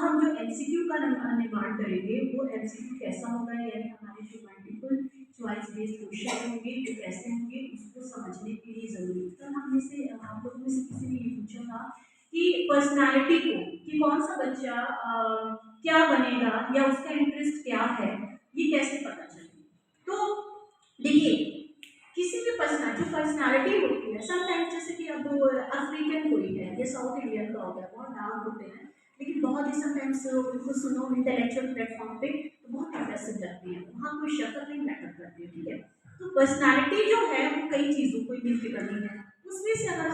हम जो एमसीक्यू का निर्माण करेंगे वो एमसीक्यू कैसा होगा, यानी हमारे जो मल्टीपल चॉइस बेस्ड क्वेश्चन होंगे वो कैसे होंगे उसको समझने के लिए जरूरी। तो हमने से आप लोगों में से किसी ने ये पूछा था कि पर्सनालिटी को, कि कौन सा बच्चा क्या बनेगा या उसका इंटरेस्ट क्या है, ये कैसे पता चलेगा। तो देखिए, किसी भी पर्सनालिटी होती है, समटाइम्स जैसे कि अब अफ्रीकन कोई है या साउथ इंडियन का हो गया, बहुत डार्क होते हैं, लेकिन बहुत ही समटाइम्स उनको सुनो इंटेलेक्चुअल प्लेटफॉर्म पे तो बहुत इंटरेस्टिंग लगती है, वहाँ कोई शक्ल नहीं मैटर करती है, ठीक है। तो पर्सनालिटी जो है वो कई चीज़ों को मिलकर बनी है, उसमें से अगर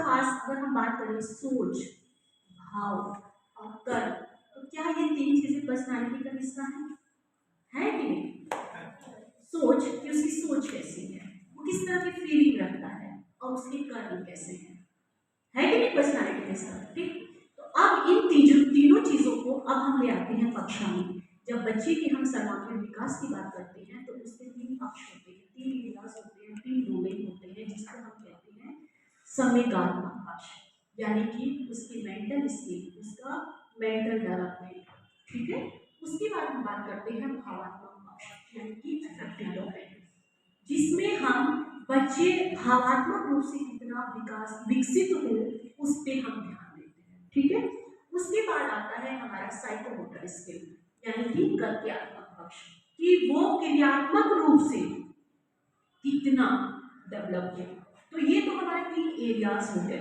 हम बात करें सोच, भाव और कर्म, तो क्या ये तीन चीजें पर्सनालिटी का हिस्सा है कि नहीं। सोच, कि उसकी सोच कैसी है, वो किस तरह की फीलिंग रखता है, और उसके कर्म कैसे हैं, है कि नहीं पर्सनालिटी के साथ, ठीक। तो अब इन तीनों चीजों को अब हम ले आते हैं कक्षा में। जब बच्चे के हम सर्वांगीण विकास की बात करते हैं तो उसके तीन पक्ष होते हैं, तीन विकास होते हैं, तीन डोमेन होते हैं, जिसको हम कहते हैं संवेगात्मक पक्ष, यानी कि उसकी मेंटल स्किल, उसका मेंटल डेवलपमेंट, ठीक है। उसके बाद हम बात करते हैं भावात्मक पक्ष, यानी कि अफेक्टिव डोमेन, जिसमें हम बच्चे भावात्मक रूप से कितना विकसित हो उस पर हम ध्यान देते हैं, ठीक है। उसके बाद आता है हमारा साइकोमोटर स्किल, यानी कि गत्यात्मक पक्ष, कि वो क्रियात्मक रूप से कितना डेवलप है। तो ये तो हमारे तीन एरियाज हो गए।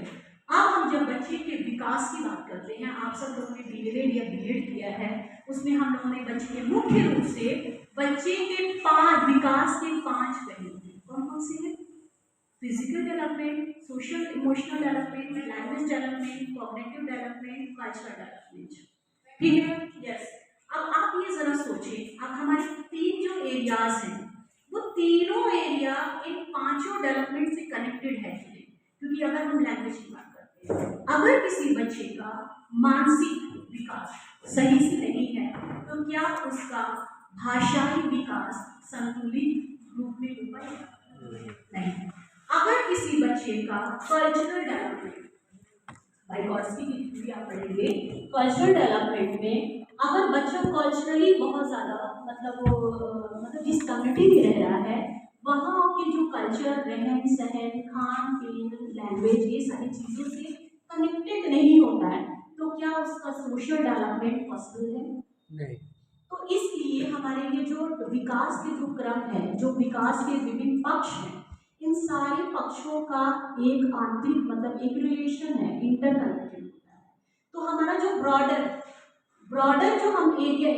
अब हम जब बच्चे के विकास की बात करते हैं, आप सब लोगों ने डीएलएड या बीएड किया है, उसमें हम लोगों ने बच्चे के मुख्य रूप से बच्चे के विकास के 5 पहलू कौन कौन से हैं? Physical development, social emotional development, language development, cognitive development, cultural development, ठीक है। यस। अब आप ये जरा सोचें, अब हमारे तीन जो एरियाज हैं वो तीनों एरिया इन पांचों डेवलपमेंट से कनेक्टेड है, क्योंकि अगर हम लैंग्वेज की बात करते हैं, अगर किसी बच्चे का मानसिक विकास सही से नहीं है तो क्या उसका भाषाई विकास संतुलित रूप में हो पाएगा? नहीं। अगर किसी बच्चे का कल्चरल डेवलपमेंट, वाइगोत्स्की की थ्योरी आप पढ़ेंगे, कल्चरल डेवलपमेंट में अगर बच्चा कल्चरली बहुत ज़्यादा मतलब जिस कम्युनिटी में रह रहा है वहाँ के जो कल्चर, रहन सहन, खान पीन, लैंग्वेज, ये सारी चीज़ों से कनेक्टेड नहीं होता है, तो क्या उसका सोशल डेवलपमेंट पॉसिबल है? नहीं। तो इसलिए हमारे लिए जो विकास के जो क्रम है, जो विकास के विभिन्न पक्ष हैं, इन सारे पक्षों का एक आंतरिक मतलब एक रिलेशन है, इंटरकनेक्टेड होता है। तो हमारा जो ब्रॉडर जो हम एरिया,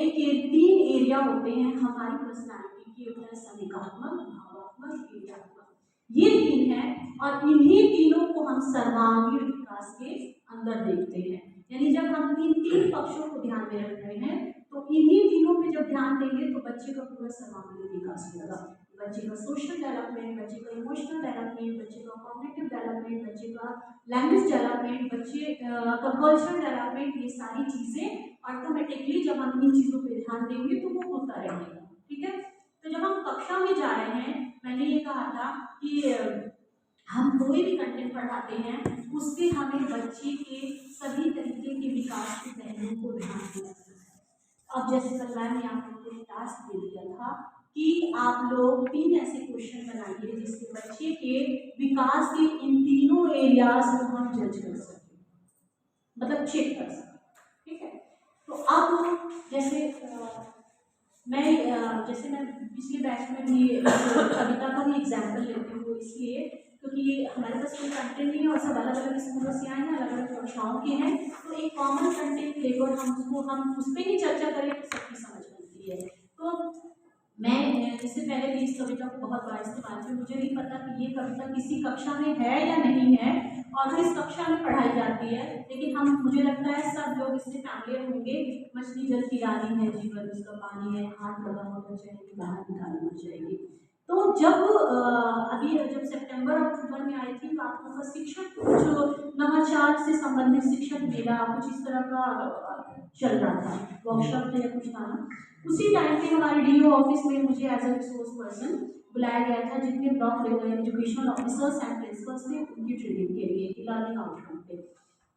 तीन एरिया होते हैं हमारी पर्सनालिटी की, होता है संवेगात्मक, भावात्मक, क्रियात्मक, ये तीन है, और इन्हीं तीनों को हम सर्वांगीण विकास के अंदर देखते हैं। यानी जब हम तीन पक्षों को ध्यान में रख रहे हैं तो इन्हीं तीनों पे जब ध्यान देंगे तो बच्चे का पूरा सर्वांगीण विकास होगा। बच्चे का सोशल डेवलपमेंट, बच्चे का इमोशनल डेवलपमेंट, बच्चे का कॉग्निटिव डेवलपमेंट, बच्चे का लैंग्वेज डेवलपमेंट, बच्चे का कल्चरल डेवलपमेंट, ये सारी चीज़ें ऑटोमेटिकली जब हम इन चीज़ों पे ध्यान देंगे तो वो होता रहेगा, ठीक है। तो जब हम कक्षा में जा रहे हैं, मैंने ये कहा था कि हम कोई भी कंटेंट पढ़ाते हैं उससे हमें बच्चे के सभी तरीके के विकास के पहलुओं को ध्यान देना है। अब जैसे कल मैंने आप लोगों को टास्क दे दिया था कि आप लोग 3 ऐसे क्वेश्चन बनाइए जिससे बच्चे के विकास के इन तीनों एरियाज को हम जज कर सकें, मतलब चेक कर सकें, ठीक है। तो अब जैसे मैं पिछले बैच में भी कविता का भी एग्जाम्पल लेती हूँ, इसलिए क्योंकि हमारे पास कोई कंटेंट नहीं है और सब अलग अलग स्कूलों से आए हैं, अलग अलग कक्षाओं के हैं, तो एक कॉमन कंटेंट लेकर हम उस पर ही चर्चा करें तो सबकी समझ बनती है। तो मैं इससे पहले भी इस कविता को बहुत बार इस्तेमाल की, मुझे नहीं पता कि ये कविता किसी कक्षा में है या नहीं है और किस कक्षा में पढ़ाई जाती है, लेकिन मुझे लगता है सब लोग इससे फैमिलियर होंगे। मछली जल की रानी है, जीवन उसका पानी है, हाथ लगा होना चाहिए, बाहर निकालना चाहिए। तो जब सितंबर और अक्टूबर में आई थी तो आप लोगों का शिक्षक कुछ नवाचार से संबंधित शिक्षक मेला कुछ इस तरह का चल रहा था, वर्कशॉप या कुछ था ना, उसी टाइम पे हमारे डीओ ऑफिस में मुझे एज ए रिसोर्स पर्सन बुलाया गया था, जितने block level educational officers and principles थे उनकी ट्रेनिंग के लिए लर्निंग आउटकम पे।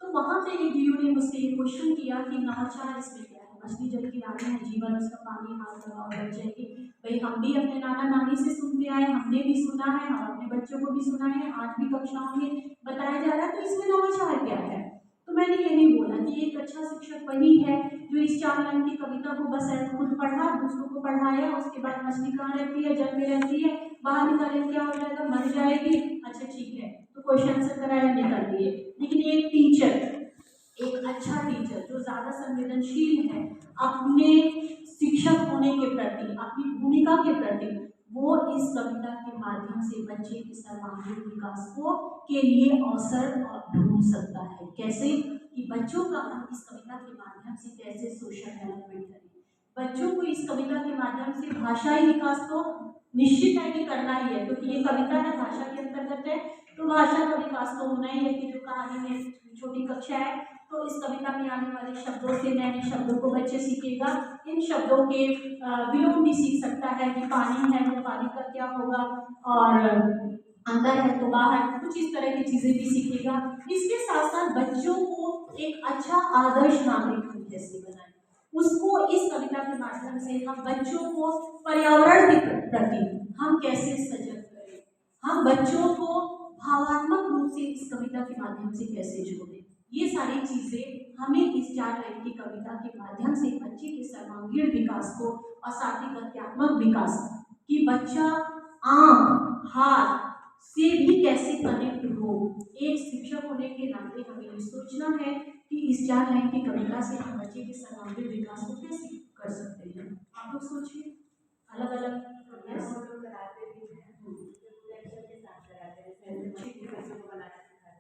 तो वहाँ पे एक डीओ ने मुझसे ये क्वेश्चन किया कि नवाचार इसमें क्या है, मछली जब किनारे है, जीवन उसका पानी हाथ लगाओ बच जाएगी। भाई हम भी अपने नाना नानी से सुनते आए, हमने भी सुना है, हम अपने बच्चों को भी सुनाए हैं, आज भी कक्षाओं में बताया जा रहा है, तो इसमें नवाचार क्या है? तो मैंने यही बोला कि एक अच्छा शिक्षक वही है जो इस 4 लाइन की कविता को बस ऐसे खुद पढ़ा, दूसरों को पढ़ाया, उसके बाद मछली कहाँ रहती है, जल में रहती है, बाहर निकाले क्या हो जाएगा, मर जाएगी, अच्छा ठीक है, तो क्वेश्चन आंसर कराया, निकाल दिए। लेकिन एक टीचर, एक अच्छा टीचर जो ज्यादा संवेदनशील है अपने शिक्षक होने के प्रति, अपनी भूमिका के प्रति, वो इस कविता के माध्यम से बच्चे के सर्वांगीण विकास को के लिए अवसर ढूंढ सकता है। कैसे? कि बच्चों का हम इस कविता के माध्यम से कैसे सोशल डेवलपमेंट करें। बच्चों को इस कविता के माध्यम से भाषाई विकास तो निश्चित है कि करना ही है, क्योंकि ये कविता है, भाषा के अंतर्गत है, तो भाषा का विकास तो होना ही है। कि जो कहानी में छोटी कक्षा है, तो इस कविता में आने वाले शब्दों से नए नए शब्दों को बच्चे सीखेगा, इन शब्दों के विलोम भी सीख सकता है कि पानी है तो पानी का क्या होगा, और अंदर है तो बाहर, कुछ इस तरह की चीजें भी सीखेगा। इसके साथ साथ बच्चों को एक अच्छा आदर्श नागरिक हम कैसे बनाए, उसको इस कविता के माध्यम से हम बच्चों को पर्यावरण के प्रति हम कैसे सजग करें, हम बच्चों को भावात्मक रूप से इस कविता के माध्यम से कैसे जोड़ें, ये सारी चीजें हमें इस 4 लाइन की कविता के माध्यम से बच्चे के सर्वांगीण विकास को और साथ ही गत्यात्मक विकास कि बच्चा आंख हाथ से भी कैसे कनेक्ट हो। एक शिक्षक होने के नाते हमें ये सोचना है कि इस 4 लाइन की कविता से हम बच्चे के सर्वांगीण विकास को कैसे कर सकते हैं। आप लोग सोचिए, अलग अलग